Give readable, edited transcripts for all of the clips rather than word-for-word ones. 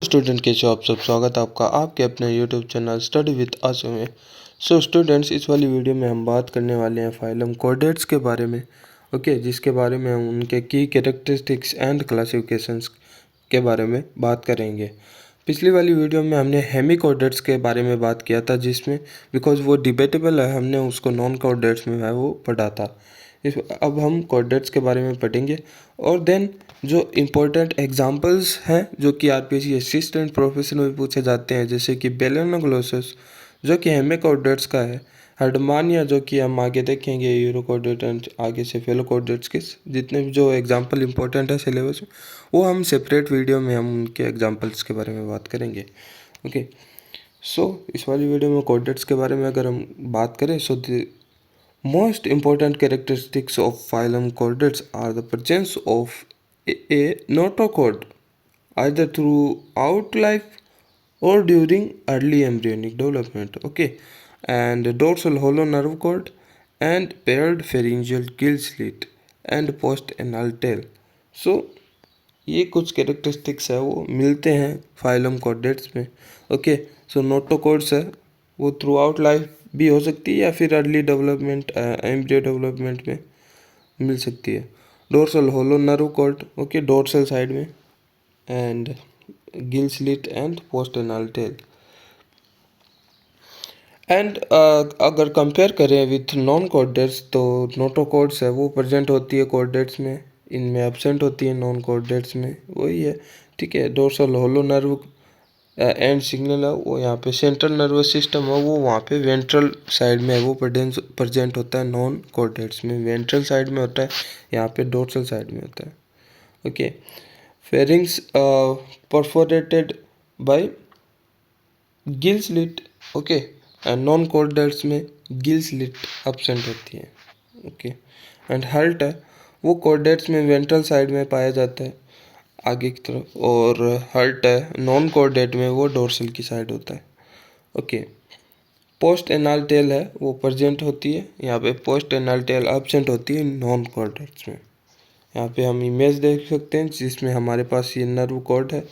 Student कैसे हो आप सब। स्वागत है आपका आपके अपने यूट्यूब चैनल स्टडी विद आसू में। सो स्टूडेंट्स, इस वाली वीडियो में हम बात करने वाले हैं फाइलम कोऑर्डिनेट्स के बारे में। ओके, जिसके बारे में हम उनके की कैरेक्टरिस्टिक्स एंड क्लासिफिकेशंस के बारे में बात करेंगे। पिछली वाली वीडियो में हमने हेमी कोऑर्डिनेट्स के बारे में बात किया था, जिसमें बिकॉज वो डिबेटेबल है हमने उसको नॉन कोऑर्डिनेट्स में है वो पढ़ा था। अब हम कोऑर्डिनेट्स के बारे में पढ़ेंगे और देन जो इम्पोर्टेंट एग्जांपल्स हैं जो कि आरपीएससी असिस्टेंट प्रोफेसर में पूछे जाते हैं, जैसे कि बेलेनोग्लोसस जो कि हेमी कोऑर्डिनेट्स का है, हर्डमानिया जो कि हम आगे देखेंगे, यूरो कोऑर्डिनेट एंड आगे से फेलो कोऑर्डिनेट्स के जितने भी जो एग्जांपल इंपॉर्टेंट है सिलेबस में, वो हम सेपरेट वीडियो में हम उनके एग्जांपल्स के बारे में बात करेंगे। ओके, सो इस वाली वीडियो में कोऑर्डिनेट्स के बारे में अगर हम बात करें, so the most important characteristics of phylum chordates are the presence of a notochord either throughout life or during early embryonic development. Okay, and dorsal hollow nerve cord and paired pharyngeal gill slit and post-anal tail. So ये कुछ characteristics है वो मिलते हैं phylum chordates में। Okay, सो नोटोकॉर्ड्स है वो through out life भी हो सकती है या फिर अर्ली डेवलपमेंट एम्ब्रियो डेवलपमेंट में मिल सकती है। Dorsal hollow nerve cord, okay, dorsal side में, and gill slit and post anal tail. And अगर कंपेयर करें विथ नॉन कॉर्डेट्स, तो नोटोकॉर्ड्स है वो प्रेजेंट होती है कॉर्डेट्स में, इनमें एब्सेंट होती है नॉन कॉर्डेट्स में, वही है। ठीक है, dorsal hollow nerve and signal है वो यहाँ पे सेंट्रल नर्वस सिस्टम है वो वहाँ पे वेंट्रल साइड में है वो प्रेजेंट होता है नॉन कॉर्डेट्स में, वेंट्रल साइड में होता है, यहाँ पे डोर्सल साइड में होता है। Okay, pharynx perforated bye Gill slit, okay, and non chordates में गिल स्लिट एब्सेंट होती है। ओके, एंड हर्ट है वो कॉर्डेट्स में वेंट्रल साइड में पाया जाता है आगे की तरफ, और हर्ट है नॉन कॉर्डेट में वो डोर्सल की साइड होता है। ओके, पोस्ट एनाल टेल है वो प्रेजेंट होती है, यहाँ पे पोस्ट एनाल टेल एब्सेंट होती है नॉन कॉर्डेट्स में। यहाँ पे हम इमेज देख सकते हैं जिसमें हमारे पास ये नर्व कॉर्ड है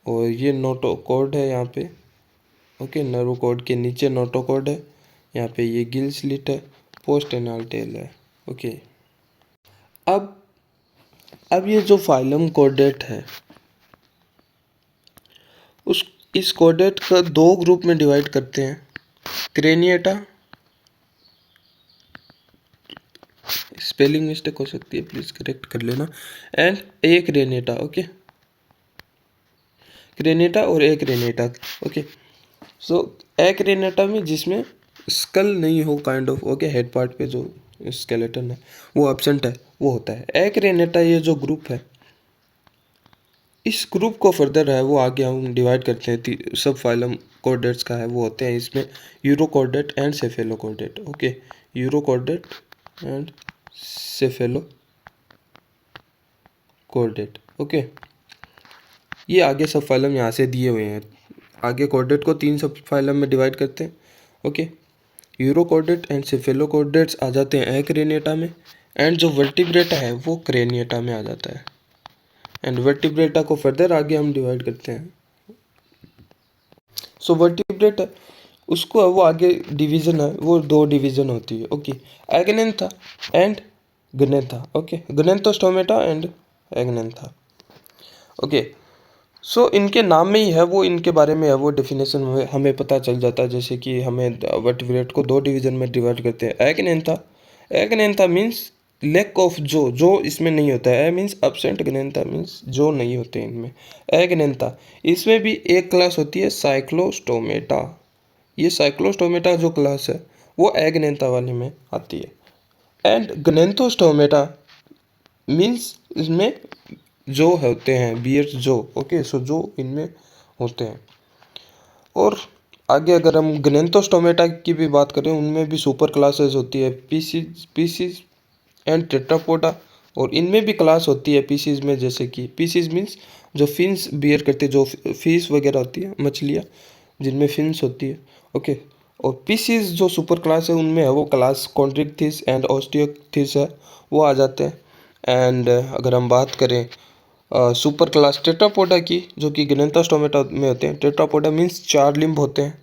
और ये नोटो कॉर्ड है यहाँ पे। ओके, नर्व कॉर्ड के नीचे नोटो कॉर्ड है, यहाँ पे ये गिल स्लिट है, पोस्ट एनाल टेल है। ओके, अब ये जो फाइलम कोऑर्डिनेट है इस कोऑर्डिनेट का दो ग्रुप में डिवाइड करते हैं, क्रेनिएटा, स्पेलिंग मिस्टेक हो सकती है प्लीज करेक्ट कर लेना, एंड एक क्रेनिएटा। ओके, क्रेनिएटा और एक क्रेनिएटा। ओके, सो एक क्रेनिएटा में जिसमें स्कल नहीं हो kind of, okay, head part पे जो स्केलेटन है वो एब्सेंट है वो होता है एक क्रेनिएटा। ये जो ग्रुप है इस ग्रुप को फर्दर है वो आगे हम डिवाइड करते हैं, सब फाइलम कोऑर्डिनेट्स का है वो होते हैं इसमें urochordate and cephalochordate. Okay, urochordate and cephalochordate. Okay, ये आगे सब फाइलम यहाँ से दिए हुए हैं, आगे कोऑर्डिनेट को तीन सब फाइलम में डिवाइड करते हैं। Okay, urochordate and cephalochordates आ जाते हैं क्रेनिएटा में, एंड जो वर्टिब्रेटा है वो क्रेनिएटा में आ जाता है, एंड वर्टिब्रेटा को फर्दर आगे हम डिवाइड करते हैं। सो वर्टिब्रेटा उसको वो आगे डिवीजन है वो दो डिवीजन होती है। Okay, agnatha and gnatha. Okay, gnathostomata and agnatha. Okay, so इनके नाम में ही है वो, इनके बारे में है वो डेफिनेशन में हमें पता चल जाता है, जैसे कि हमें वर्टिब्रेट को दो डिवीजन में डिवाइड करते हैं। एग्नेंथा, एग्नेंथा मीन्स लैक ऑफ जो इसमें नहीं होता है, मीन्स एब्सेंट, ग्नेंथा मीन्स जो नहीं होते इनमें। एग्नेंथा, इसमें भी एक क्लास होती है साइक्लोस्टोमेटा, ये साइक्लोस्टोमेटा जो क्लास है वो एग्नेंथा वाले में आती है। एंड ग्नेथोस्टोमेटा मीन्स इसमें जो होते हैं बियर्स जो, ओके, सो जो इनमें होते हैं। और आगे अगर हम ग्नेथोस्टोमेटा की भी बात करें उनमें भी सुपर क्लासेस होती है, पीसीज एंड टेट्रापोडा, और इनमें भी क्लास होती है पीसीज में, जैसे कि पीसीज मीन्स जो फिन्स बियर करते हैं, जो फिश वगैरह होती है मछलियाँ जिनमें फिन्स होती है। ओके, और पीसीज जो सुपर क्लास है उनमें है वो क्लास कॉन्ड्रिक्थिस एंड ऑस्टियोक्थिस है वो आ जाते हैं। एंड अगर हम बात करें सुपर क्लास टेट्रापोडा की, जो कि गैलेंटोस्टोमेटा में होते हैं। टेट्रापोडा मीन्स 4 लिम्ब होते हैं,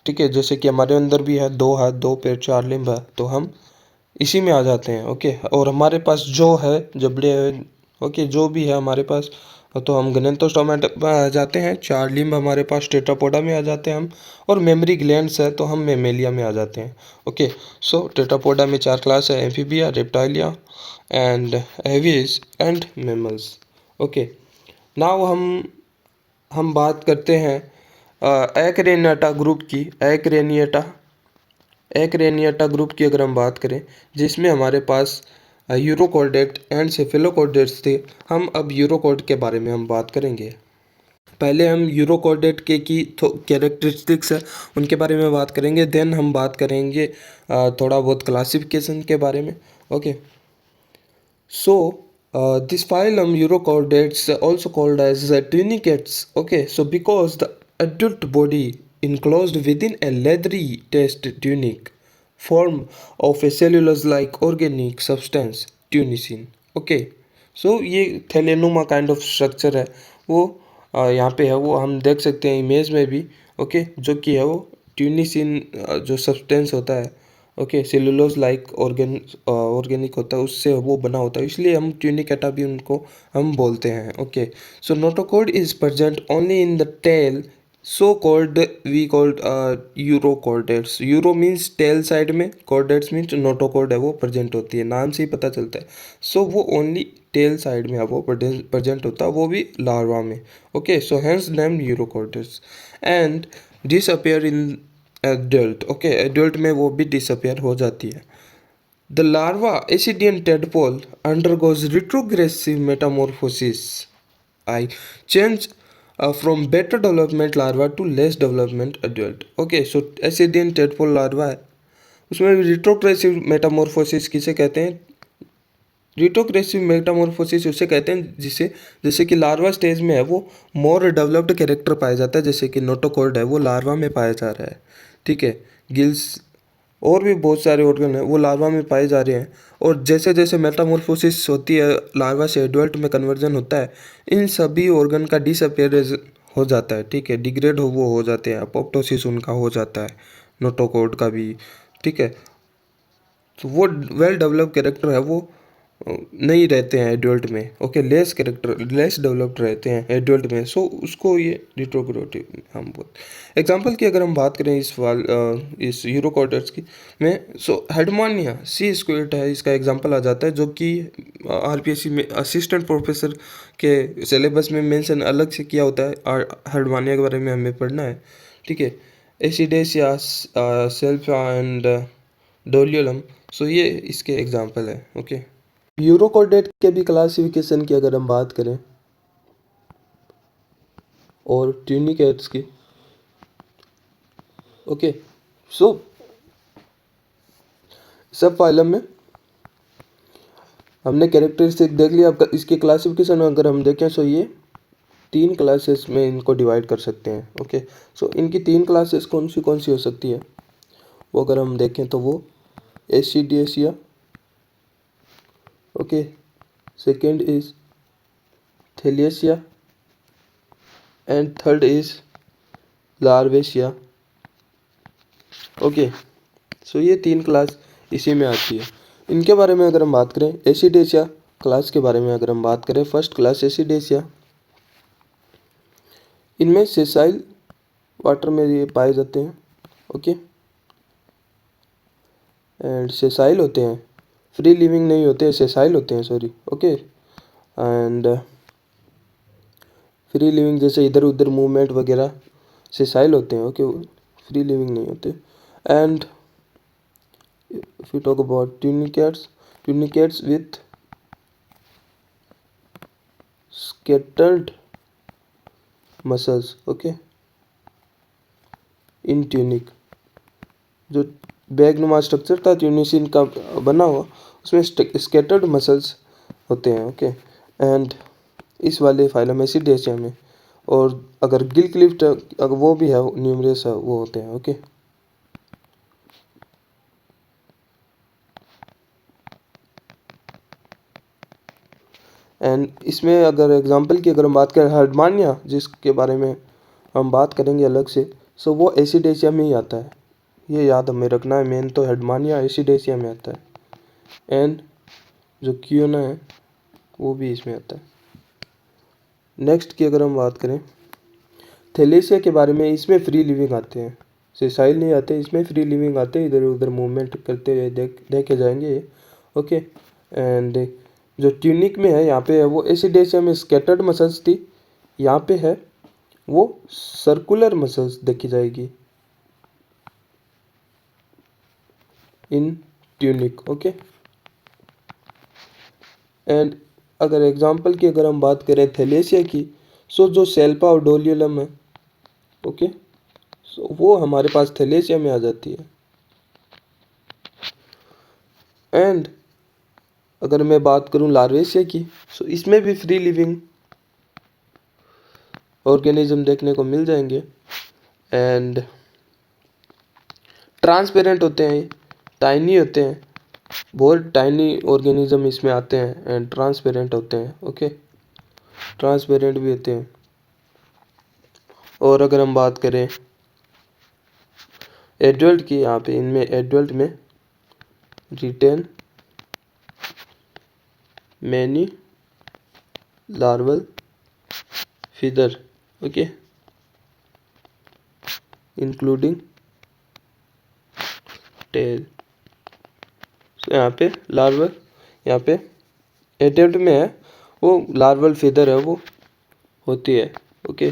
ठीक है, जैसे कि हमारे अंदर भी है, 2 हाथ 2 पैर 4 लिम्ब है, तो हम इसी में आ जाते हैं। ओके, और हमारे पास जो है जबड़े, ओके, जो भी है हमारे पास, तो हम गैलेंटोस्टोमेटा में आ जाते हैं। 4 लिम्ब हमारे पास टेट्रापोडा में आ जाते हैं हम, और मेमरी ग्लैंड्स है तो हम मेमेलिया में आ जाते हैं। ओके, सो टेट्रापोडा में 4 क्लास है, amphibia, reptilia and aves and mammals. Okay, now हम बात करते हैं एक्रेनियटा ग्रुप की। एक्रेनियटा ग्रुप की अगर हम बात करें, जिसमें हमारे पास यूरोकॉर्डेट एंड सेफेलोकॉर्डेट्स थे। हम अब यूरोकॉर्ड के बारे में हम बात करेंगे। पहले हम यूरोकॉर्डेट के की कैरेक्टरिस्टिक्स है उनके बारे में बात करेंगे, देन हम बात करेंगे थोड़ा बहुत क्लासिफिकेशन के बारे में। Okay, so this phylum Urochordates, also called as tunicates. Okay, so because the adult body enclosed within a leathery test tunic form of a cellulose-like organic substance, tunicin. Okay, so ये थैलेनुमा kind of structure है, वो यहाँ पे है, वो हम देख सकते हैं इमेज में भी। ओके, जो कि है वो ट्यूनिसिन जो सब्सटेंस होता है, ओके, सेलुलोज लाइक ऑर्गेनिक होता है, उससे वो बना होता है, इसलिए हम ट्यूनिकेटा भी उनको हम बोलते हैं। Okay, so notochord is present only in the tail, so called we called urochordates. Uro means tail side में, कॉर्डेट्स मीन्स नोटोकॉर्ड है वो प्रेजेंट होती है, नाम से ही पता चलता है। सो वो ओनली टेल साइड में है वो प्रेजेंट होता है, वो भी लार्वा में। Okay, so hence name urochordates and disappear in adult. Okay, adult में वो भी डिसअपियर हो जाती है। The larva ascidian tadpole undergoes retrogressive metamorphosis, I change from better development larva to less development adult. Okay, so ascidian tadpole larva है, उसमें retrogressive Metamorphosis किसे कहते हैं? रिट्रोग्रेसिव मेटामॉर्फोसिस उसे कहते हैं जिसे, जैसे कि लार्वा स्टेज में है वो मोर डेवलप्ड कैरेक्टर पाया जाता है, जैसे कि नोटोकॉर्ड है वो लार्वा में पाया जा रहा है, ठीक है, गिल्स और भी बहुत सारे ऑर्गन हैं वो लार्वा में पाए जा रहे हैं। और जैसे जैसे मेटामॉर्फोसिस होती है, लार्वा से एडल्ट में कन्वर्जन होता है, इन सभी ऑर्गन का डिसअपियरेंस हो जाता है, ठीक है, डिग्रेड वो हो जाते हैं, अपोप्टोसिस उनका हो जाता है, नोटोकॉर्ड का भी, ठीक है। तो वो वेल डेवलप्ड कैरेक्टर है वो नहीं रहते हैं एडल्ट में। Okay, less character, less developed रहते हैं एडल्ट में, सो उसको ये रिट्रोग्रेटिव हम बोलते। एग्जांपल की अगर हम बात करें इस यूरोकॉर्डेट्स की में, सो हेडमानिया सी स्क्विड है, इसका एग्जांपल आ जाता है, जो कि आरपीएससी में असिस्टेंट प्रोफेसर के सिलेबस में मेंशन अलग से किया होता है, और हेडमानिया के बारे में हमें पढ़ना है, ठीक है। एसिडेसिया, सेल्फा एंड डोलियोलम, सो ये इसके एग्जांपल है। ओके, यूरोकॉर्डेट के भी क्लासिफिकेशन की अगर हम बात करें और ट्यूनिकेट्स की, ओके, सो सब फाइलम में हमने कैरेक्टरिस्टिक देख लिया। अब इसकी क्लासिफिकेशन अगर हम देखें, सो ये 3 क्लासेस में इनको डिवाइड कर सकते हैं। ओके, सो इनकी 3 क्लासेस कौन सी हो सकती है, वो अगर हम देखें तो वो ascidiacea, okay, second is thaliacea and third is larvacea. Okay, so ये 3 क्लास इसी में आती है। इनके बारे में अगर हम बात करें, एसिडेशिया क्लास के बारे में अगर हम बात करें, फर्स्ट क्लास एसिडेशिया, इनमें सेसाइल वाटर में ये पाए जाते हैं। ओके, एंड सेसाइल होते हैं, फ्री लिविंग नहीं होते, सेसाइल होते हैं, sorry. Okay, and free living जैसे इधर उधर मूवमेंट वगैरह सेसाइल होते हैं। ओके, फ्री लिविंग नहीं होते। And if we talk about tunicates with scattered muscles, okay, in tunic, जो बैगनुमा स्ट्रक्चर था ट्यूनिसिन का बना हुआ, उसमें स्कैटर्ड मसल्स होते हैं। ओके, एंड इस वाले फाइलम एसिडेशिया में, और अगर गिल क्लिफ्ट अगर वो भी है, न्यूमरस है, वो होते हैं। ओके, एंड इसमें अगर एग्जांपल की अगर हम बात करें हर्डमानिया, जिसके बारे में हम बात करेंगे अलग से, सो वो एसिडेशिया में ही आता है, ये याद हमें रखना है। मेन तो हर्डमानिया एसिडेशिया में आता है एंड जो क्यूना है वो भी इसमें आता है। नेक्स्ट की अगर हम बात करें थैलेसिया के बारे में, इसमें फ्री लिविंग आते हैं, सेसाइल नहीं आते, इसमें फ्री लिविंग आते हैं, इधर उधर मूवमेंट करते हुए देखे जाएंगे ये। ओके, एंड जो ट्यूनिक में है यहाँ पे है वो एसिडेशिया में स्कैटर्ड मसल्स थी, यहाँ पे है वो सर्कुलर मसल्स देखी जाएगी इन ट्यूनिक। ओके, एंड अगर एग्जांपल की अगर हम बात करें थैलेसिया की, सो जो सेल्पा और डोलियलम है, ओके, सो वो हमारे पास थैलेसिया में आ जाती है। एंड अगर मैं बात करूं लार्वेशिया की, सो इसमें भी फ्री लिविंग ऑर्गेनिज्म देखने को मिल जाएंगे एंड ट्रांसपेरेंट होते हैं, टाइनी होते हैं, बहुत टाइनी ऑर्गेनिज्म इसमें आते हैं एंड ट्रांसपेरेंट होते हैं। ओके, ट्रांसपेरेंट भी होते हैं। और अगर हम बात करें एडल्ट की, यहाँ पे इनमें एडल्ट में retain many larval feather, okay, including tail. यहाँ पे लार्वल, यहाँ पे एडल्ट में है वो लार्वल फीदर है वो होती है। Okay,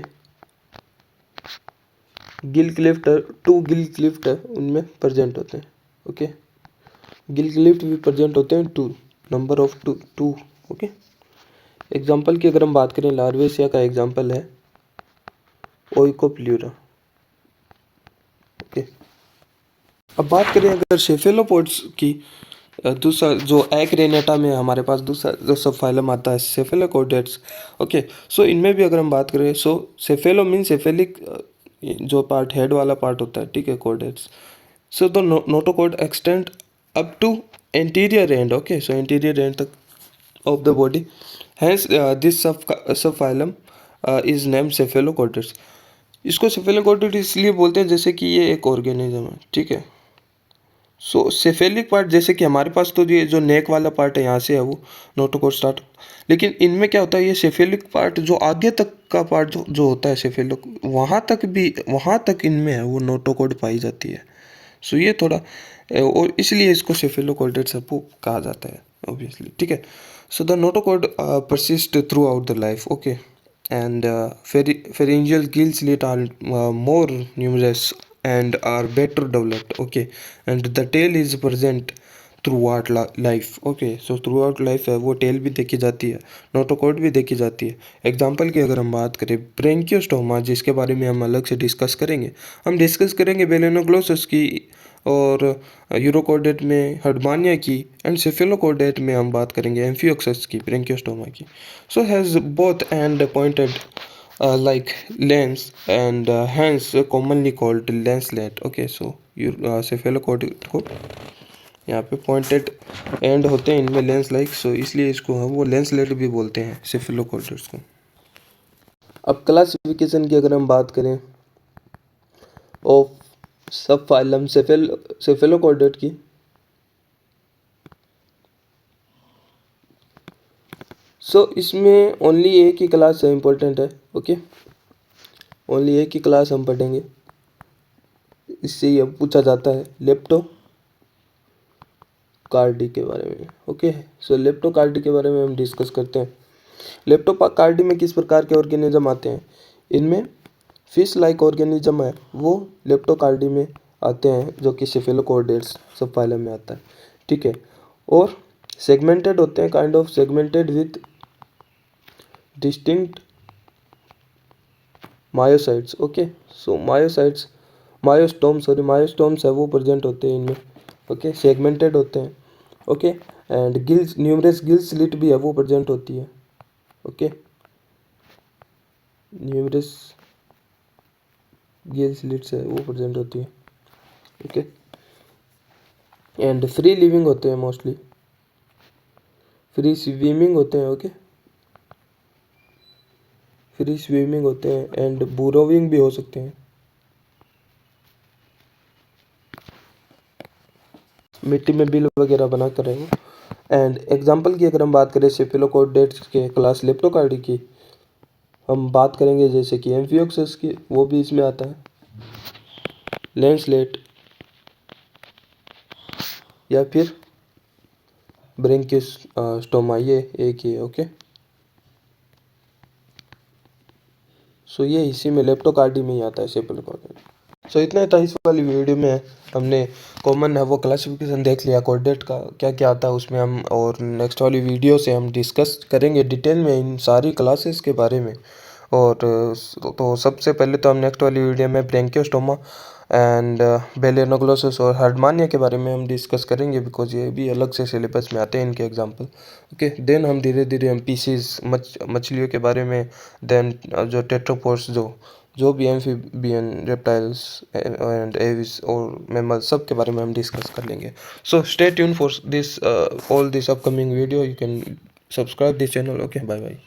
Gill Clift, 2 Gill Clift है उनमें प्रेजेंट होते हैं। ओके, गिल क्लिफ्ट भी प्रेजेंट होते हैं, 2 नंबर ऑफ 2। ओके, एग्जाम्पल की अगर हम बात करें लार्वेशिया का एग्जाम्पल है ओइकोप्ल्यूरा। ओके, अब बात करें अगर सेफेलोपोड्स की, दूसरा जो एक्रेनेटा में हमारे पास दूसरा जो सब फाइलम आता है सेफेलोकोडेट्स। ओके, सो इनमें भी अगर हम बात करें, सो सेफेलो मीन सेफेलिक जो पार्ट हेड वाला पार्ट होता है, ठीक है, chordates. So the notochord extend up to anterior end, okay, so anterior end तक of the body, hence this subphylum is named cephalochordates. इसको सेफेलोकोडेट इसलिए बोलते हैं जैसे कि ये एक ऑर्गेनिज्म है, ठीक है। सो सेफेलिक पार्ट, जैसे कि हमारे पास तो ये जो नेक वाला पार्ट है यहाँ से है वो नोटोकॉड स्टार्ट, लेकिन इनमें क्या होता है, ये सेफेलिक पार्ट जो आगे तक का पार्ट जो होता है सेफेलिक, वहाँ तक इनमें है वो नोटोकॉड पाई जाती है। सो ये थोड़ा, और इसलिए इसको सेफेलोकोडेट सबको कहा जाता है ऑब्वियसली, ठीक है। सो the notochord persist through out the life, okay, and pharyngeal gill slit are more numerous and are better developed, okay, and the tail is present throughout life, okay, so throughout life है वो tell भी देखी जाती है, notochord भी देखी जाती है। एग्जांपल की अगर हम बात करें ब्रेंकियोस्टोमा, जिसके बारे में हम अलग से डिस्कस करेंगे, हम डिस्कस करेंगे बेलेनोग्लोसस की, और यूरोकोडेट में हर्डमानिया की, एंड सेफेलोकोडेट में हम बात करेंगे एम्फियोक्सस की, ब्रेंकियोस्टोमा की। So has both and pointed like lens and hence commonly called lancelet, okay, so cephalocordates को यहाँ पे पॉइंटेड एंड होते हैं इनमें लेंस लाइक, सो इसलिए इसको हम वो लेंसलेट भी बोलते हैं सेफेलोकोडेट्स को। अब क्लासिफिकेशन की अगर हम बात करें ऑफ सब फाइलम सेफेलोकोडेट की, सो इसमें ओनली एक ही क्लास है इम्पोर्टेंट है, ओके, ओनली एक ही क्लास हम पढ़ेंगे, इससे ये पूछा जाता है लेप्टोकार्डी के बारे में। ओके, सो लेप्टोकार्डी के बारे में हम डिस्कस करते हैं। लेप्टोकार्डी में किस प्रकार के ऑर्गेनिज्म आते हैं, इनमें फिश लाइक ऑर्गेनिज्म है वो लेप्टोकार्डी में आते हैं, जो कि सेफेलोकोडेट्स सब फाइलम में आता है, ठीक है, और सेगमेंटेड होते हैं, kind of segmented with distinct myocytes. Okay, so myocytes, myotomes है वो प्रेजेंट होते हैं इनमें, ओके, सेगमेंटेड होते हैं, okay, and gills, numerous Gill slit भी है वो प्रेजेंट होती है, ओके, न्यूमरस गिल स्लिट्स है वो प्रेजेंट होती है, ओके, एंड फ्री लिविंग होते हैं, मोस्टली फ्री स्विमिंग होते हैं, ओके, फ्री स्विमिंग होते हैं एंड बुरोविंग भी हो सकते हैं। मिट्टी में बिल वगैरह बना कर रहे हो। एंड एग्जाम्पल की अगर हम बात करें सेफिलोकॉर्डेट्स के क्लास लेप्टोकार्डी की, हम बात करेंगे जैसे कि एम्फियोक्सस की, वो भी इसमें आता है। लैंसलेट या फिर ब्रेंकियोस्टोमा, ये एक ही है। ओके, सो ये इसी में लेप्टोकार्डी में ही आता है सेफिलोकॉर्डेट। सो इतना था इस वाली वीडियो में। हमने कॉमन है वो क्लासिफिकेशन देख लिया कॉर्डेट का क्या क्या आता है उसमें हम, और नेक्स्ट वाली वीडियो से हम डिस्कस करेंगे डिटेल में इन सारी क्लासेस के बारे में। और तो सबसे पहले तो हम नेक्स्ट वाली वीडियो में ब्रेंकियोस्टोमा एंड बेलेनोग्लोसिस और हर्डमानिया के बारे में हम डिस्कस करेंगे, बिकॉज ये भी अलग से सिलेबस में आते हैं इनके एग्जांपल। ओके, देन हम धीरे धीरे हम पीसीज मछलियों के बारे में, देन जो टेट्रोपोड्स जो भी एम्फीबियन रेप्टाइल्स एंड एविस और मैमल्स सब के बारे में हम डिस्कस कर लेंगे। So stay tune for this all this upcoming video. You can subscribe this channel. Okay, bye bye.